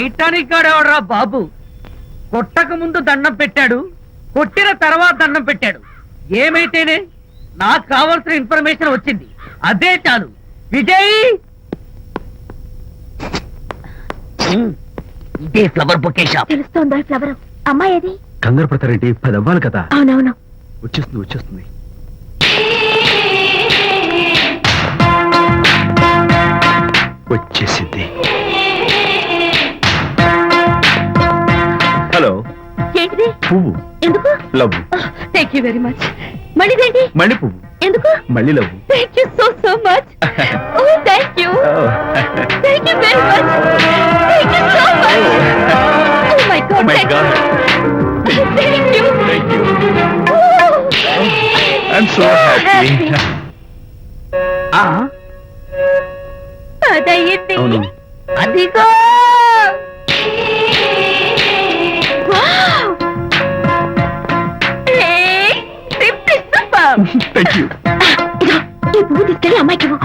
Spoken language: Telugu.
టైటానిక్ గాడెవడరా బాబు? కొట్టక ముందు దండం పెట్టాడు, కొట్టిన తర్వాత దండం పెట్టాడు. ఏమైతేనే నాకు కావాల్సిన ఇన్ఫర్మేషన్ వచ్చింది, అదే చాలు. విజయ్, ఇదే ఫ్లవర్ బొకే షాప్. తెలుస్తోందా ఫ్లవర్? అమ్మాయి ఏది? కంగారు పడతారేంటి? 10 అవ్వాలి కదా. అవునవును, వచ్చేస్తుంది. వచ్చేసింది. హలో. ఏంటిది? పువ్వు. ఎందుకు? Love. Thank you very much. మళ్ళీదేంటి? మళ్ళీ పువ్వు. ఎందుకు? మళ్ళీ లవ్. Thank you so much. Oh thank you. Thank you very much. Thank you so much. Oh my God. My God. Thank you. I am so happy. అదయ్యింది. అవును. అదిగో. Thank you. ఈ పువ్వు తీసుకెళ్ళి అమ్మాయికి ఇవ్వు.